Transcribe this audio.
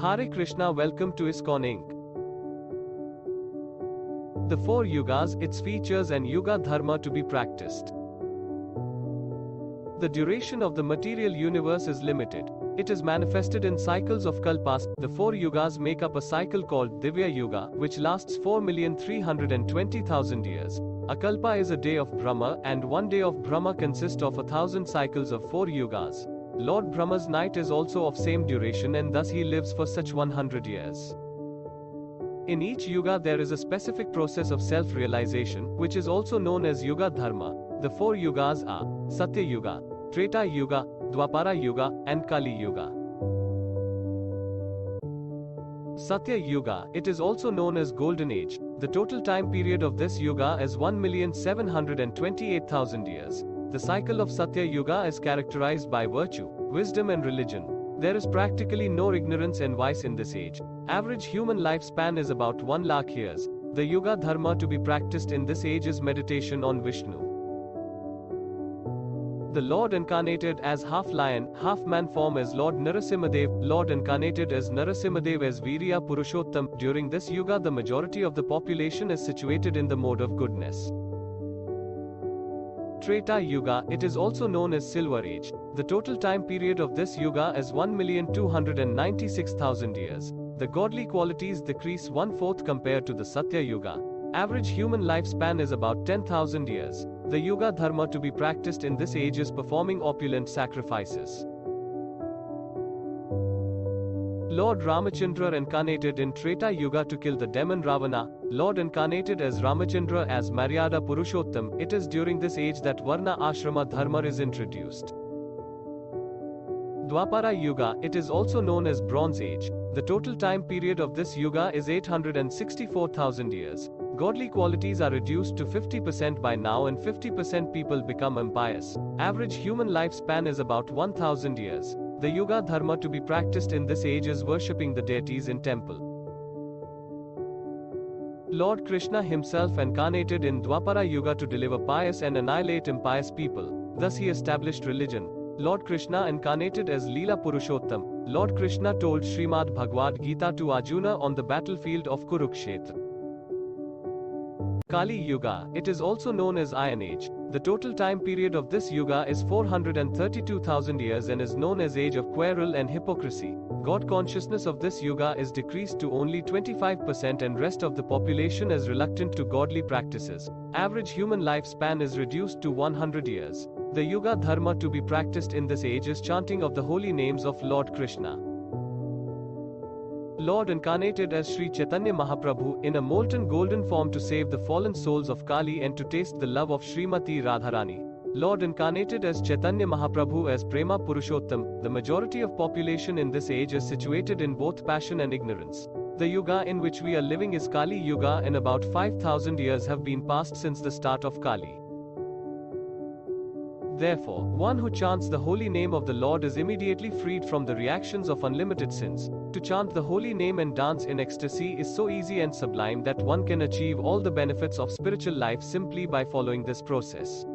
Hare Krishna, welcome to ISKCON Inc. The four yugas, its features and yuga dharma to be practiced. The duration of the material universe is limited. It is manifested in cycles of kalpas. The four yugas make up a cycle called Divya Yuga, which lasts 4,320,000 years. A kalpa is a day of Brahma, and one day of Brahma consists of 1,000 cycles of four yugas. Lord Brahma's night is also of same duration, and thus he lives for such 100 years. In each yuga there is a specific process of self-realization, which is also known as Yuga Dharma. The four yugas are Satya Yuga, Treta Yuga, Dwapara Yuga, and Kali Yuga. Satya Yuga, it is also known as Golden Age. The total time period of this yuga is 1,728,000 years. The cycle of Satya Yuga is characterized by virtue, wisdom and religion. There is practically no ignorance and vice in this age. Average human lifespan is about 1 lakh years. The Yuga Dharma to be practiced in this age is meditation on Vishnu. The Lord incarnated as half lion, half man form is Lord Narasimhadev. Lord incarnated as Narasimhadev as Virya Purushottam. During this yuga the majority of the population is situated in the mode of goodness. Treta Yuga, it is also known as Silver Age. The total time period of this yuga is 1,296,000 years. The godly qualities decrease 1/4 compared to the Satya Yuga. Average human lifespan is about 10,000 years. The Yuga Dharma to be practiced in this age is performing opulent sacrifices. Lord Ramachandra incarnated in Treta Yuga to kill the demon Ravana. Lord incarnated as Ramachandra as Maryada Purushottam. It is during this age that Varna Ashrama Dharma is introduced. Dwapara Yuga, it is also known as Bronze Age. The total time period of this yuga is 864,000 years. Godly qualities are reduced to 50% by now, and 50% people become impious. Average human lifespan is about 1,000 years. The Yuga Dharma to be practiced in this age is worshipping the deities in temple. Lord Krishna himself incarnated in Dwapara Yuga to deliver pious and annihilate impious people. Thus he established religion. Lord Krishna incarnated as Leela Purushottam. Lord Krishna told Srimad Bhagavad Gita to Arjuna on the battlefield of Kurukshetra. Kali Yuga, it is also known as Iron Age. The total time period of this yuga is 432,000 years and is known as Age of Quarrel and Hypocrisy. God consciousness of this yuga is decreased to only 25% and rest of the population is reluctant to godly practices. Average human lifespan is reduced to 100 years. The Yuga Dharma to be practiced in this age is chanting of the holy names of Lord Krishna. Lord incarnated as Sri Chaitanya Mahaprabhu in a molten golden form to save the fallen souls of Kali and to taste the love of Srimati Radharani. Lord incarnated as Chaitanya Mahaprabhu as Prema Purushottam. The majority of population in this age is situated in both passion and ignorance. The yuga in which we are living is Kali Yuga, and about 5,000 years have been passed since the start of Kali. Therefore, one who chants the holy name of the Lord is immediately freed from the reactions of unlimited sins. To chant the holy name and dance in ecstasy is so easy and sublime that one can achieve all the benefits of spiritual life simply by following this process.